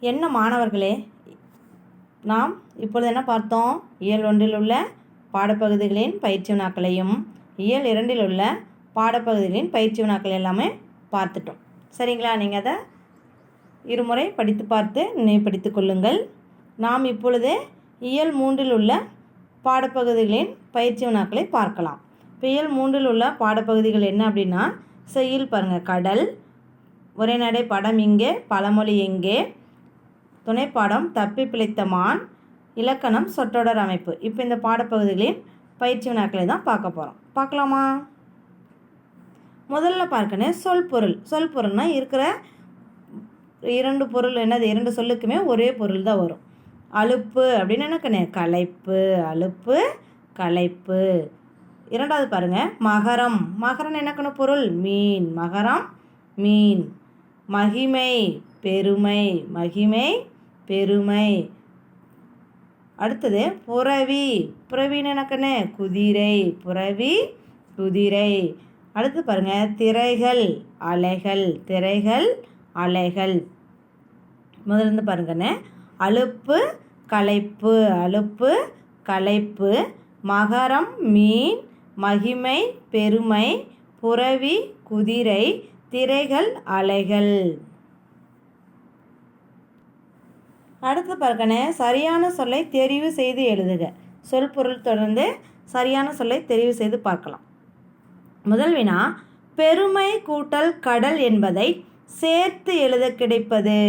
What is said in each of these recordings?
என்ன மாணவர்களே, நாம் இப்பொழுது என்ன பார்த்தோம்? இயல் 1 உள்ள பாடப்பகுதிகளின் பயிற்சி வினாக்களையும் இயல் 2 உள்ள பாடப்பகுதிகளின் பயிற்சி வினாக்கள் எல்லாமே பார்த்துட்டோம். சரிங்களா? நீங்கள் அதை இருமுறை படித்து பார்த்து நினைவுபடுத்திக் கொள்ளுங்கள். நாம் இப்பொழுது இயல் 3 உள்ள பாடப்பகுதிகளின் பயிற்சி வினாக்களை பார்க்கலாம். இப்போ இயல் 3 உள்ள பாடப்பகுதிகள் என்ன அப்படின்னா, செய்யுள் பாருங்கள். கடல், உரைநடை, படம் இங்கே, பழமொழி எங்கே, துணைப்பாடம் தப்பி பிழைத்த மான், இலக்கணம், சொற்றொடர் அமைப்பு. இப்போ இந்த பாடப்பகுதிகளின் பயிற்சி வினாக்களை தான் பார்க்க போகிறோம். பார்க்கலாமா? முதல்ல பார்க்கணும் சொல் பொருள். சொல் பொருள்னால் இருக்கிற இரண்டு பொருள் என்னது, இரண்டு சொல்லுக்குமே ஒரே பொருள் தான் வரும். அலுப்பு அப்படின்னு என்னக்கண்ணே, களைப்பு. அலுப்பு, களைப்பு. இரண்டாவது பாருங்கள் மகரம். மகரம் என்னக்கண்ண பொருள், மீன். மகரம், மீன். மகிமை, பெருமை. மகிமை, பெருமை. அடுத்தது புரவி. புரவின்னு எனக்குன்னு குதிரை. புரவி, குதிரை. அடுத்து பாருங்கள் திரைகள், அலைகள். திரைகள், அலைகள். முதல்ல பாருங்கண்ணே, அலுப்பு, களைப்பு. அலுப்பு, களைப்பு. மகரம், மீன். மகிமை, பெருமை. புரவி, குதிரை. திரைகள், அலைகள். அடுத்து பார்க்கணே, சரியான சொல்லை தெரிவு செய்து எழுதுக. சொல் பொருள் தொடர்ந்து சரியான சொல்லை தெரிவு செய்து பார்க்கலாம். முதல் வினா, பெருமை கூட்டல் கடல் என்பதை சேர்த்து எழுத கிடைப்பது.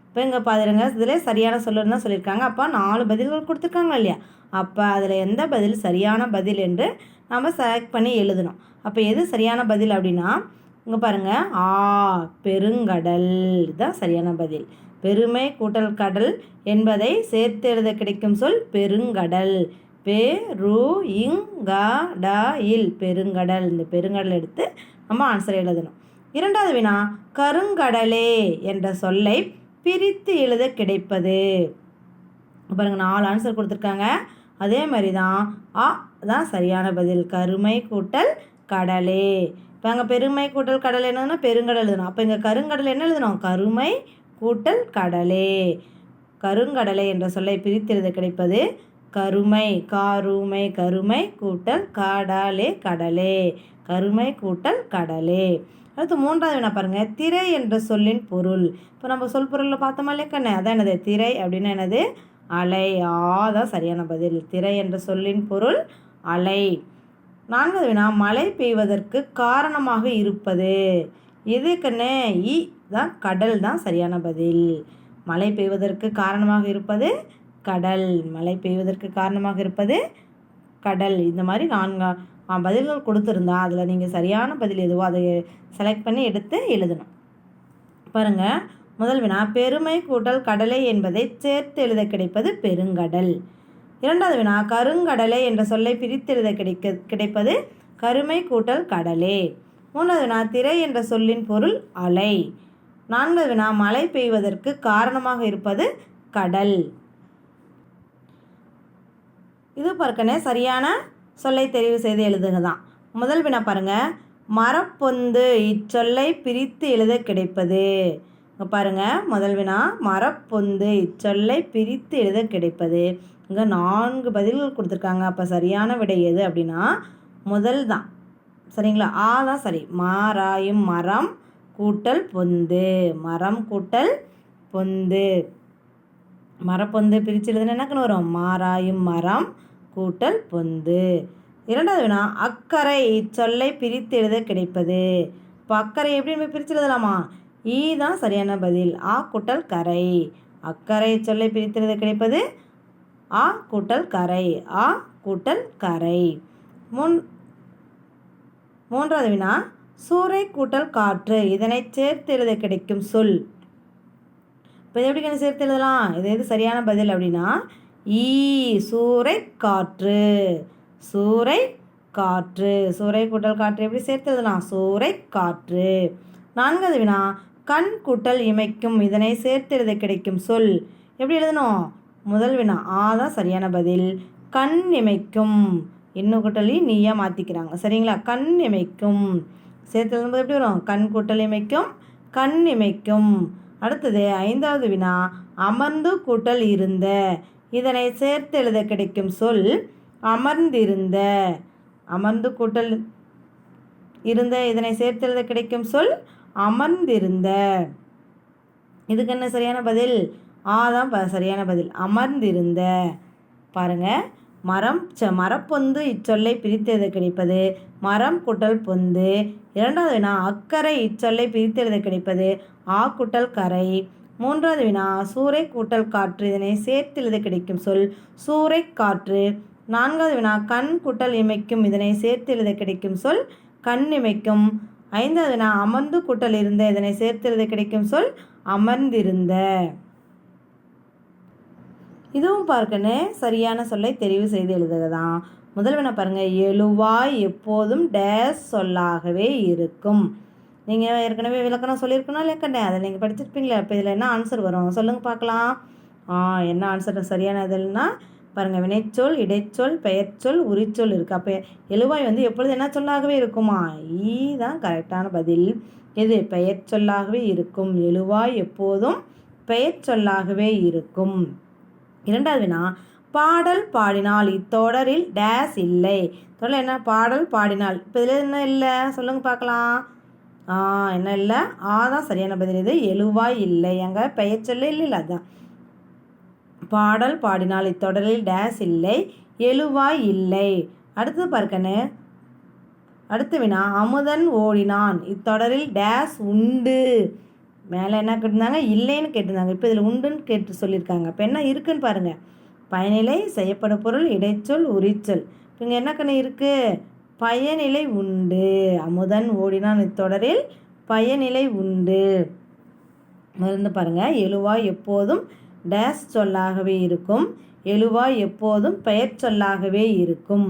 இப்போ இங்கே பாருங்க, இதில் சரியான சொல்லுன்னு தான் சொல்லியிருக்காங்க. அப்போ 4 பதில்கள் கொடுத்துருக்காங்க இல்லையா? அப்போ அதில் எந்த பதில் சரியான பதில் என்று நம்ம செலக்ட் பண்ணி எழுதணும். அப்போ எது சரியான பதில் அப்படின்னா, இங்கே பாருங்கள், பெருங்கடல் தான் சரியான பதில். பெருமை கூட்டல் கடல் என்பதை சேர்த்து எழுத கிடைக்கும் சொல் பெருங்கடல். பெருங்கடல், பெருங்கடல். இந்த பெருங்கடல் எடுத்து நம்ம ஆன்சர் எழுதணும். இரண்டாவது வினா, கருங்கடலே என்ற சொல்லை பிரித்து எழுத கிடைப்பது. பாருங்கள், 4 ஆன்சர் கொடுத்துருக்காங்க. அதே மாதிரி தான் தான் சரியான பதில். கருமை கூட்டல் கடலே. இப்போ அங்கே பெருமை கூட்டல் கடல் என்னதுன்னா பெருங்கடல் எழுதணும். அப்போ இங்கே கருங்கடல் என்ன எழுதணும், கருமை கூட்டல் கடலே. கருங்கடலை என்ற சொல்லை பிரித்து எழுத கிடைப்பது கருமை. காருமை, கருமை கூட்டல் கடலே, கடலே. கருமை கூட்டல் கடலே. அடுத்து மூன்றாவது வினா பாருங்கள், திரை என்ற சொல்லின் பொருள். இப்போ நம்ம சொல் பொருளில் பார்த்தோமா இல்லையா கண்ணே, அதான் என்னது, திரை அப்படின்னா என்னது, அலை. தான் சரியான பதில். திரை என்ற சொல்லின் பொருள் அலை. நான்காவது வினா, மழை பெய்வதற்கு காரணமாக இருப்பது. எது கண்ணே, தான் கடல் தான் சரியான பதில். மழை பெய்வதற்கு காரணமாக இருப்பது கடல். மழை பெய்வதற்கு காரணமாக இருப்பது கடல். இந்த மாதிரி 4 பதில்கள் கொடுத்துருந்தா அதில் நீங்கள் சரியான பதில் எதுவோ அதை செலக்ட் பண்ணி எடுத்து எழுதணும். பாருங்கள், முதல் வினா, பெருமை கூட்டல் கடலை என்பதை சேர்த்து எழுத கிடைப்பது பெருங்கடல். இரண்டாவது வினா, கருங்கடலை என்ற சொல்லை பிரித்து எழுத கிடைப்பது கருமை கூட்டல் கடலே. மூன்றாவது வினா, திரை என்ற சொல்லின் பொருள் அலை. நான்காவது வினா, மழை பெய்வதற்கு காரணமாக இருப்பது கடல். இது பார்க்கனே சரியான சொல்லை தெரிவு செய்து எழுதுக தான். முதல் வினா பாருங்கள், மரப்பொந்து இச்சொல்லை பிரித்து எழுத கிடைப்பது. இங்கே பாருங்கள், முதல் வினா மரப்பொந்து இச்சொல்லை பிரித்து எழுத கிடைப்பது. இங்கே 4 பதில்கள் கொடுத்துருக்காங்க. அப்போ சரியான விடை எது அப்படின்னா முதல் தான். சரிங்களா? தான் சரி. மாராயும் மரம் கூட்டல் பொந்து. மரம் கூட்டல் பொந்து. மரப்பொந்து பிரித்து எழுதுனா என்னக்குன்னு வரும், மாராயும் மரம் கூட்டல் பொந்து. இரண்டாவது வினா, அக்கறை இச்சொல்லை பிரித்து எழுத கிடைப்பது. இப்போ அக்கறை எப்படி நம்ம பிரித்து எழுதலாமா, தான் சரியான பதில். கூட்டல் கரை. அக்கறை சொல்லை பிரித்து எழுத கிடைப்பது கூட்டல் கரை. கூட்டல் கரை. மூன்றாவது வினா, சூறை கூட்டல் காற்று இதனை சேர்த்து எழுத கிடைக்கும் சொல். இப்போ இது எப்படி சேர்த்து எழுதலாம், இது எது சரியான பதில் அப்படின்னா சூறை காற்று. சூறை காற்று. சூறை கூட்டல் காற்று எப்படி சேர்த்து எழுதலாம், சூறை காற்று. நான்காவது வினா, கண் கூட்டல் இமைக்கும் இதனை சேர்த்து எழுத கிடைக்கும் சொல். எப்படி எழுதணும், முதல் வினா தான் சரியான பதில். கண் இமைக்கும். இன்னும் கூட்டலி நீயா மாற்றிக்கிறாங்க. சரிங்களா? கண் இமைக்கும் சேர்த்து எழுதும்போது எப்படி வரும், கண் கூட்டல் இமைக்கும், கண் இமைக்கும். அடுத்தது 5வது வினா அமர்ந்து கூட்டல் இருந்த. இதனை சேர்த்து எழுத கிடைக்கும் சொல் அமர்ந்திருந்த. அமர்ந்து கூட்டல் இருந்த இதனை சேர்த்து எழுத கிடைக்கும் சொல் அமர்ந்திருந்த. இதுக்கு என்ன சரியான பதில்? தான் சரியான பதில், அமர்ந்திருந்த. பாருங்க, மரப்பொந்து இச்சொல்லை பிரித்து எழுத கிடைப்பது மரம் கூட்டல் பொந்து. 2வது வினா அக்கறை இச்சொல்லை பிரித்து எழுத கிடைப்பது கூட்டல் கரை. 3வது வினா சூறை கூட்டல் காற்று. இதனை சேர்த்து எழுத கிடைக்கும் சொல் சூறை காற்று. 4வது வினா கண் கூட்டல் இமைக்கும். இதனை சேர்த்து எழுத கிடைக்கும் சொல் கண் இமைக்கும். 5வது வினா அமர்ந்து கூட்டல் இருந்த. இதனை சேர்த்து எழுத கிடைக்கும் சொல் அமர்ந்திருந்த. இதுவும் பார்க்கணும் சரியான சொல்லை தெரிவு செய்து எழுதுகதான். முதல் வினா பாருங்கள், எழுவாய் எப்போதும் டேஸ் சொல்லாகவே இருக்கும். நீங்கள் ஏற்கனவே விளக்கணம் சொல்லியிருக்கணும் இல்லைக்கண்ணே, அதை நீங்கள் படிச்சிருப்பீங்களே. இப்போ இதில் என்ன ஆன்சர் வரும் சொல்லுங்கள் பார்க்கலாம். என்ன ஆன்சர் சரியான இதுன்னா பாருங்கள், வினைச்சொல், இடைச்சொல், பெயர்ச்சொல், உரிச்சொல் இருக்குது. அப்போ எழுவாய் எப்பொழுது என்ன சொல்லாகவே இருக்குமா? தான் கரெக்டான பதில். எது? பெயர் சொல்லாகவே இருக்கும். எழுவாய் எப்போதும் பெயர் சொல்லாகவே இருக்கும். 2வது வினா பாடல் பாடினால் இத்தொடரில் டேஸ் இல்லை. தொடரில் என்ன? பாடல் பாடினால். இப்போ இதில் என்ன இல்லை சொல்லுங்கள் பார்க்கலாம். என்ன இல்லை? தான் சரியான பதில். இது எழுவாய் இல்லை. அங்கே பெயர் சொல்ல இல்லை, அதுதான். பாடல் பாடினால் இத்தொடரில் டேஸ் இல்லை, எழுவாய் இல்லை. அடுத்தது பார்க்கணு. அடுத்த வினா அமுதன் ஓடினான் இத்தொடரில் டேஸ் உண்டு. மேலே என்ன கேட்டிருந்தாங்க? இல்லைன்னு கேட்டிருந்தாங்க. இப்போ இதில் உண்டுன்னு கேட்டு சொல்லியிருக்காங்க. இப்போ என்ன இருக்குன்னு பாருங்கள். பயனிலை, செய்யப்படும் பொருள், இடைச்சொல், உரிச்சொல். இப்போ இங்கே என்ன கண்ணு இருக்குது? பயனிலை உண்டு. அமுதன் ஓடினான் இத்தொடரில் பயனிலை உண்டு. மருந்து பாருங்கள், எழுவாய் எப்போதும் டேஸ் சொல்லாகவே இருக்கும், எழுவாய் எப்போதும் பெயர் சொல்லாகவே இருக்கும்.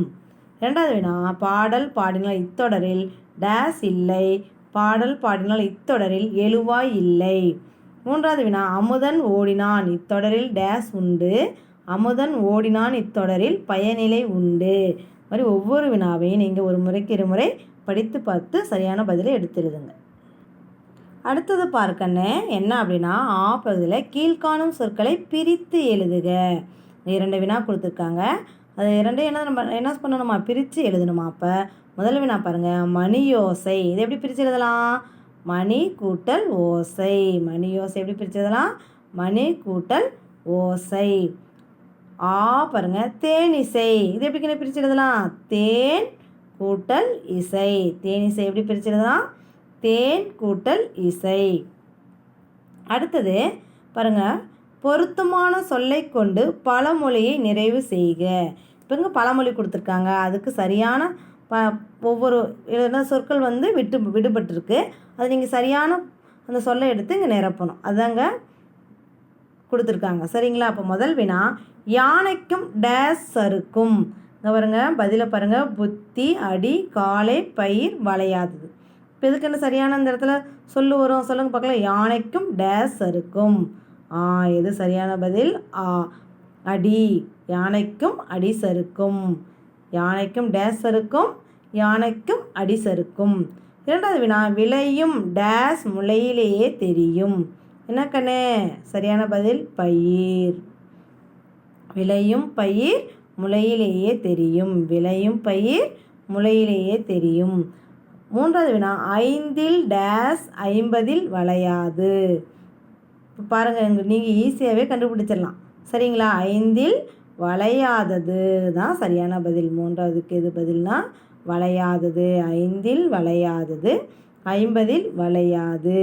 2வது வினா பாடல் பாடினால் இத்தொடரில் டேஸ் இல்லை, பாடல் பாடினால் இத்தொடரில் எழுவாய் இல்லை. 3வது வினா அமுதன் ஓடினான் இத்தொடரில் டேஸ் உண்டு, அமுதன் ஓடினான் இத்தொடரில் பயனிலை உண்டு. மாதிரி ஒவ்வொரு வினாவையும் நீங்கள் ஒரு முறைக்கு இருமுறை படித்து பார்த்து சரியான பதிலை எடுத்து எழுதுங்க. அடுத்தது பார்க்கண்ணே என்ன அப்படின்னா பகுதியில் கீழ்காணும் சொற்களை பிரித்து எழுதுக. 2 வினா கொடுத்துருக்காங்க. அது 2 என்ன பண்ணணுமா? பிரித்து எழுதணுமா. அப்போ முதல் வினா பாருங்கள், மணியோசை. இது எப்படி பிரித்து எழுதலாம்? மணி கூட்டல் ஓசை. மணியோசை எப்படி பிரித்து எழுதலாம்? மணி கூட்டல் ஓசை. பாருங்கள், தேனிசை. இது எப்படி பிரித்து எழுதலாம்? தேன் கூட்டல் இசை. தேனிசை எப்படி பிரித்து எழுதலாம்? தேன் கூட்டல் இசை. அடுத்தது பாருங்கள், பொருத்தமான சொல்லை கொண்டு பழமொழியை நிறைவு செய்க. இப்போ இங்கே பழமொழி கொடுத்துருக்காங்க. அதுக்கு சரியான ஒவ்வொரு சொற்கள் விடுபட்டிருக்கு. அது நீங்கள் சரியான அந்த சொல்லை எடுத்து இங்கே நிரப்பணும். அதுதாங்க கொடுத்துருக்காங்க. சரிங்களா? அப்போ முதல் வினா யானைக்கும் டேஸ் சறுக்கும். இங்கே பாருங்க, பதிலை பாருங்கள், புத்தி, அடி, காலை, பயிர், வளையாதது. இப்போ இதுக்கு என்ன சரியான அந்த இடத்துல சொல்லு வரும் சொல்லுங்க பார்க்கலாம். யானைக்கும் டேஸ் சறுக்கும். எது சரியான பதில்? அடி. யானைக்கும் அடி சறுக்கும். யானைக்கும் டேஸ் சறுக்கும், யானைக்கும் அடி சறுக்கும். 2வது வினா விளையும் டேஸ் முளையிலேயே தெரியும். என்ன கண்ணே? சரியான பதில் பயிர். விளையும் பயிர் முளையிலேயே தெரியும். விளையும் பயிர் முளையிலேயே தெரியும். 3வது வினா 5ல் டேஸ் 50ல் வளையாது. பாருங்கள், நீங்கள் ஈஸியாகவே கண்டுபிடிச்சிடலாம். சரிங்களா? 5ல் வளையாதது தான் சரியான பதில். 3வதுக்கு எது பதில்னா வளையாதது. 5ல் வளையாதது, 50ல் வளையாது.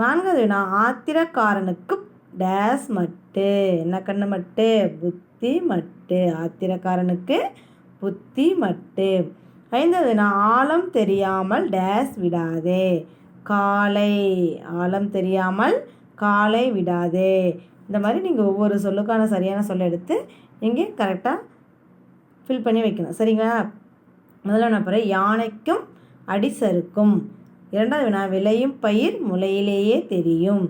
4வது வினா ஆத்திரக்காரனுக்கு டேஸ் மட்டு. என்ன கண்ணு மட்டு? புத்தி மட்டு. ஆத்திரக்காரனுக்கு புத்தி மட்டு. 5வது வினா ஆழம் தெரியாமல் டேஸ் விடாதே. காலை. ஆழம் தெரியாமல் காலை விடாதே. இந்த மாதிரி நீங்கள் ஒவ்வொரு சொல்லுக்கான சரியான சொல்லை எடுத்து நீங்கள் கரெக்டாக ஃபில் பண்ணி வைக்கணும். சரிங்களா? முதல்ல நான் பாரு, யானைக்கும் அடி சறுக்கும். 2வது வினா விளையும் பயிர் முளையிலேயே தெரியும்.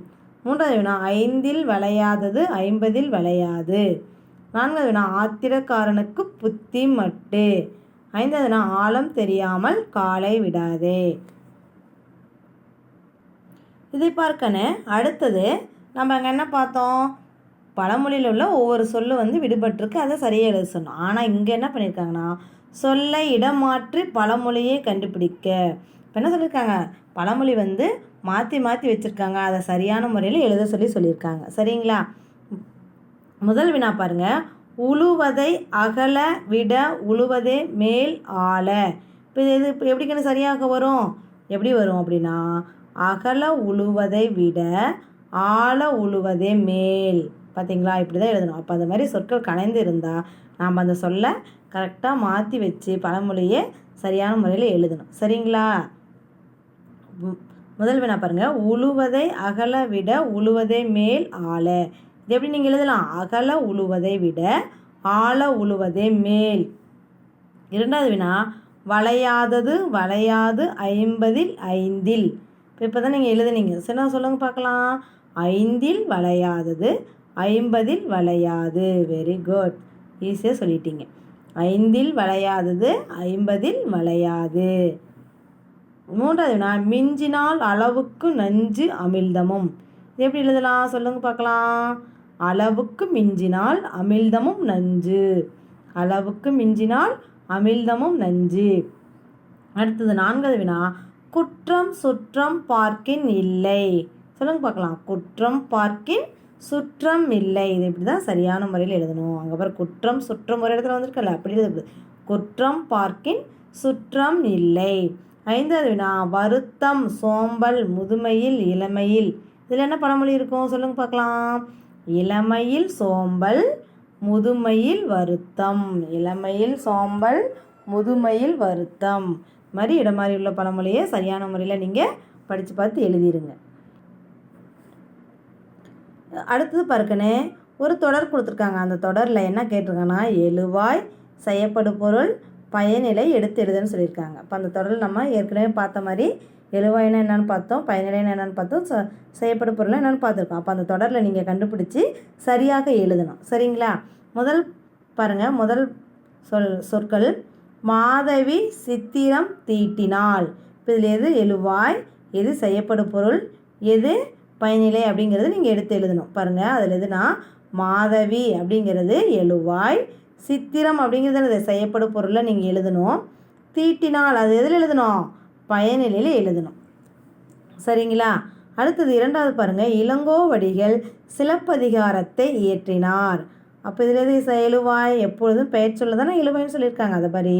3வது வினா 5ல் வளையாதது 50ல் வளையாது. 4வது வினா ஆத்திரக்காரனுக்கு புத்தி மட்டு. 5வது வினா ஆழம் தெரியாமல் காலை விடாதே. இதை பார்க்கணும். அடுத்தது நம்ம அங்கே என்ன பார்த்தோம்? பழமொழியில் உள்ள ஒவ்வொரு சொல்லு விடுபட்டிருக்கு, அதை சரியாக எழுத சொன்னோம். ஆனால் இங்கே என்ன பண்ணியிருக்காங்கன்னா, சொல்லை இடம் மாற்றி பழமொழியை கண்டுபிடிக்க. இப்போ என்ன சொல்லியிருக்காங்க? பழமொழி மாற்றி மாற்றி வச்சுருக்காங்க, அதை சரியான முறையில் எழுத சொல்லியிருக்காங்க. சரிங்களா? முதல் வினா பாருங்கள். உழுவதை அகல விட உழுவதே மேல் ஆள. இப்போ இது எப்படின்னு சரியாக வரும்? எப்படி வரும் அப்படின்னா, அகல உழுவதை விட ஆழ உழுவதே மேல். பார்த்தீங்களா? இப்படி தான் எழுதணும். அப்போ அந்த மாதிரி சொற்கள் கலைந்து இருந்தால் நாம் அந்த சொல்லை கரெக்டாக மாற்றி வச்சு பழமொழியை சரியான முறையில் எழுதணும். சரிங்களா? முதல் வினா பாருங்கள். உழுவதை அகல விட உழுவதை மேல் ஆள. இது எப்படி நீங்கள் எழுதலாம்? அகல உழுவதை விட ஆழ உழுவதே மேல். இரண்டாவது வினா, வளையாதது வளையாது 50ல் 5ல். இப்போ தான் நீங்கள் எழுதுனீங்க. சரி, சொல்லுங்கள் பார்க்கலாம். 5ல் வளையாதது 50ல் வளையாது. வெரி குட், ஈஸியாக சொல்லிட்டீங்க. 5ல் வளையாதது 50ல் வளையாது. மூன்றாவது வினா, மிஞ்சினால் அளவுக்கு நஞ்சு அமிழ்தமும். இது எப்படி எழுதலாம்? சொல்லுங்கள் பார்க்கலாம். அளவுக்கு மிஞ்சினால் அமிழ்தமும் நஞ்சு. அளவுக்கு மிஞ்சினால் அமிழ்தமும் நஞ்சு. அடுத்தது நான்காவது வினா, குற்றம் சுற்றம் பார்க்கின் இல்லை. சொல்லுங்க பார்க்கலாம். குற்றம் பார்க்கின் சுற்றம் இல்லை. இது இப்படி தான் சரியான முறையில் எழுதணும். அங்கே பாரு, குற்றம் சுற்றம் ஒரு இடத்துல வந்திருக்கல, அப்படி எழுது. குற்றம் பார்க்கின் சுற்றம் இல்லை. ஐந்தாவது வினா, வருத்தம் சோம்பல் முதுமையில் இளமையில். இதில் என்ன பழமொழி இருக்கும்? சொல்லுங்க பார்க்கலாம். இளமையில் சோம்பல் முதுமையில் வருத்தம். இளமையில் சோம்பல் முதுமையில் வருத்தம். மாதிரி இடமாறி உள்ள பழமொழியை சரியான முறையில் நீங்கள் படித்து பார்த்து எழுதிடுங்க. அடுத்தது பார்க்கணே, ஒரு தொடர் கொடுத்துருக்காங்க. அந்த தொடரில் என்ன கேட்டிருக்காங்கன்னா, எழுவாய் செய்யப்படும் பொருள் பயனிலை எடுத்து எழுதுன்னு சொல்லியிருக்காங்க. அப்போ அந்த தொடரில் நம்ம ஏற்கனவே பார்த்த மாதிரி எழுவாய்னா என்னென்னு பார்த்தோம், பயனிலைன்னா என்னென்னு பார்த்தோம், செய்யப்படும் பொருள் என்னென்னு பார்த்துருக்கோம். அப்போ அந்த தொடரில் நீங்கள் கண்டுபிடிச்சி சரியாக எழுதணும். சரிங்களா? முதல் பாருங்கள். முதல் சொற்கள், மாதவி சித்திரம் தீட்டினாள். இப்போ இதில் எது எழுவாய், எது செய்யப்படும் பொருள், எது பயனிலை அப்படிங்கிறது நீங்கள் எடுத்து எழுதணும். பாருங்கள், அதில் எதுனா மாதவி அப்படிங்கிறது எழுவாய், சித்திரம் அப்படிங்கிறது செய்யப்படும் பொருளை நீங்கள் எழுதணும். தீட்டினால் அது எதில் எழுதணும்? பயனிலையில் எழுதணும். சரிங்களா? அடுத்தது இரண்டாவது பாருங்கள், இளங்கோவடிகள் சிலப்பதிகாரத்தை இயற்றினார். அப்போ இதில் எது எழுவாய்? எப்பொழுதும் பெயர் சொல்ல தானே எழுவாய்னு சொல்லியிருக்காங்க. அதை மாதிரி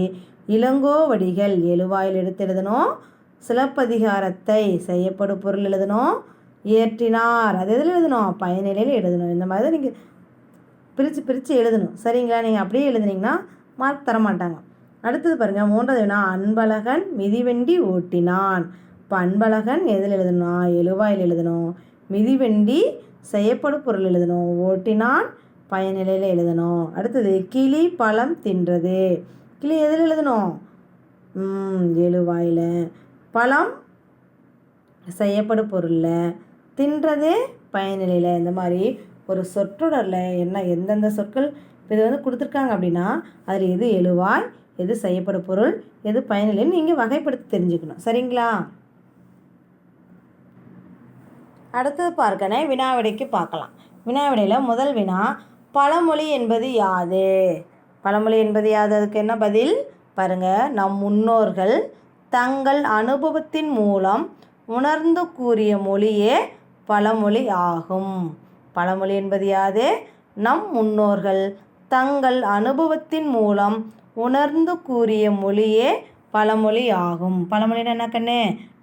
இளங்கோவடிகள் எழுவாயில் எடுத்து எழுதணும். சிலப்பதிகாரத்தை செய்யப்படும் பொருள் எழுதணும். இயற்றினார் அது எதில் எழுதணும்? பயனிலையில் எழுதணும். இந்த மாதிரி தான் நீங்கள் பிரித்து எழுதணும். சரிங்களா? நீங்கள் அப்படியே எழுதுனீங்கன்னா மார்க் தர மாட்டாங்க. அடுத்தது பாருங்கள், மூன்றாவது வினா, அன்பழகன் மிதிவண்டி ஓட்டினான். இப்போ அன்பழகன் எதில் எழுதணும்? எழுவாயில் எழுதணும். மிதிவண்டி செய்யப்படும் பொருள் எழுதணும். ஓட்டினான் பயனிலையில் எழுதணும். அடுத்தது, கிளி பழம் தின்றது. கிளி எதில் எழுதணும்? எழுவாயில். பழம் செய்யப்படும் பொருளில், தின்றது பயனிலையில். இந்த மாதிரி ஒரு சொற்றொடரில் எந்தெந்த சொற்கள் இது கொடுத்துருக்காங்க அப்படின்னா அதில் எது எழுவாய், எது செய்யப்படும் பொருள், எது பயனிலைன்னு நீங்கள் வகைப்படுத்தி தெரிஞ்சுக்கணும். சரிங்களா? அடுத்தது பார்க்கணும், வினாவிடைக்கு பார்க்கலாம். வினாவிடையில் முதல் வினா, பழமொழி என்பது யாது? பழமொழி என்பது யாது? அதுக்கு என்ன பதில் பாருங்கள். நம் முன்னோர்கள் தங்கள் அனுபவத்தின் மூலம் உணர்ந்து கூறிய மொழியே பழமொழி ஆகும். பழமொழி என்பது யாது? நம் முன்னோர்கள் தங்கள் அனுபவத்தின் மூலம் உணர்ந்து கூறிய மொழியே பழமொழி ஆகும். பழமொழின்னு என்ன கண்ணே?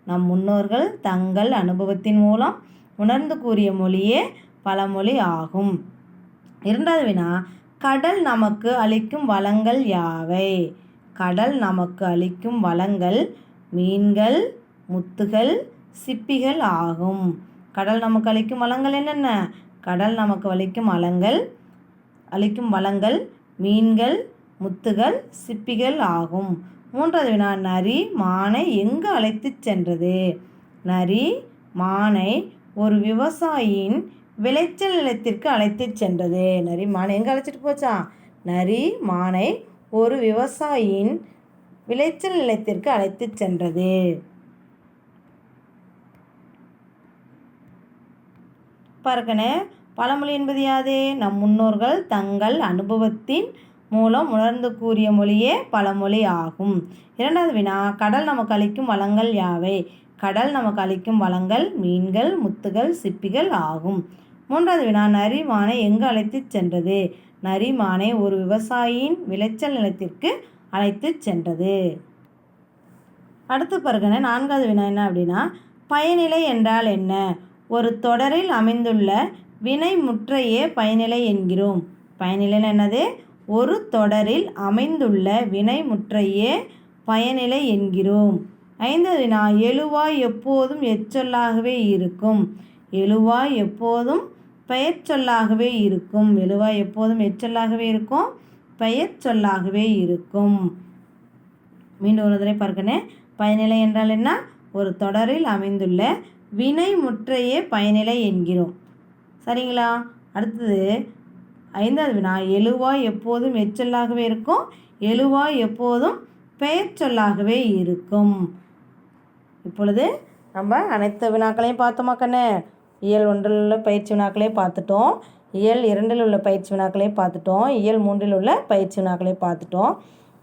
நம் முன்னோர்கள் தங்கள் அனுபவத்தின் மூலம் உணர்ந்து கூறிய மொழியே பழமொழி ஆகும். இரண்டாவது வினா, கடல் நமக்கு அளிக்கும் வளங்கள் யாவை? கடல் நமக்கு அளிக்கும் வளங்கள் மீன்கள், முத்துகள், சிப்பிகள் ஆகும். கடல் நமக்கு அளிக்கும் வளங்கள் என்னென்ன? கடல் நமக்கு அளிக்கும் வளங்கள் மீன்கள், முத்துகள், சிப்பிகள் ஆகும். மூன்றாவது வினா, நரி மானை எங்கு அழைத்து சென்றது? நரி மானை ஒரு விவசாயியின் விளைச்சல் நிலத்திற்கு அழைத்து சென்றது. நரி மானை எங்கே அழைச்சிட்டு போச்சா? நரி மானை ஒரு விவசாயியின் விளைச்சல் நிலத்திற்கு அழைத்து சென்றது. பாருங்கண்ணே, பழமொழி என்பது யாது? நம் முன்னோர்கள் தங்கள் அனுபவத்தின் மூலம் உணர்ந்து கூறிய மொழியே பழமொழி ஆகும். இரண்டாவது வினா, கடல் நமக்கு அளிக்கும் வளங்கள் யாவை? கடல் நமக்கு அளிக்கும் வளங்கள் மீன்கள், முத்துகள், சிப்பிகள் ஆகும். மூன்றாவது வினா, நரி மானை எங்கு அழைத்து சென்றது? நரி மானை ஒரு விவசாயியின் விளைச்சல் நிலத்திற்கு அழைத்து சென்றது. அடுத்து பாருங்க, நான்காவது வினா என்ன அப்படின்னா, பயனிலை என்றால் என்ன? ஒரு தொடரில் அமைந்துள்ள வினை முற்றையே பயனிலை என்கிறோம். பயனிலைன்னு என்னது? ஒரு தொடரில் அமைந்துள்ள வினை முற்றையே பயனிலை என்கிறோம். ஐந்தாவது வினா, எழுவாய் எப்போதும் எச்சொல்லாகவே இருக்கும். எழுவாய் எப்போதும் பெயர் சொல்லாகவே இருக்கும். எழுவாய் எப்போதும் எச்சொல்லாகவே இருக்கும், பெயர் சொல்லாகவே இருக்கும். மீண்டும் ஒரு தடவை பார்க்கணும். பயனிலை என்றால் என்ன? ஒரு தொடரில் அமைந்துள்ள வினை முற்றையே பயனிலை என்கிறோம். சரிங்களா? அடுத்தது ஐந்தாவது வினா, எழுவாய் எப்போதும் எச்சொல்லாகவே இருக்கும், எழுவாய் எப்போதும் பெயர் சொல்லாகவே இருக்கும். இப்பொழுது நம்ம அனைத்து வினாக்களையும் பார்த்தோமா கண்ணு? இயல் 1 உள்ள பயிற்சி வினாக்களையும் பார்த்துட்டோம், இயல் 2 உள்ள பயிற்சி வினாக்களையும் பார்த்துட்டோம், இயல் 3 உள்ள பயிற்சி வினாக்களையும் பார்த்துட்டோம்.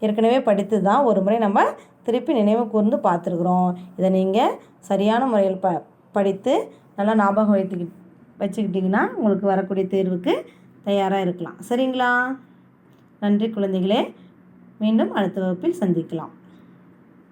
ஏற்கனவே படித்து தான் ஒரு முறை நம்ம திருப்பி நினைவு கூர்ந்து பார்த்துருக்குறோம். இதை நீங்கள் சரியான முறையில் படித்து நல்லா ஞாபகம் வச்சுக்கிட்டிங்கன்னா உங்களுக்கு வரக்கூடிய தேர்வுக்கு தயாராக இருக்கலாம். சரிங்களா? நன்றி குழந்தைகளே. மீண்டும் அடுத்த வகுப்பில் சந்திக்கலாம்.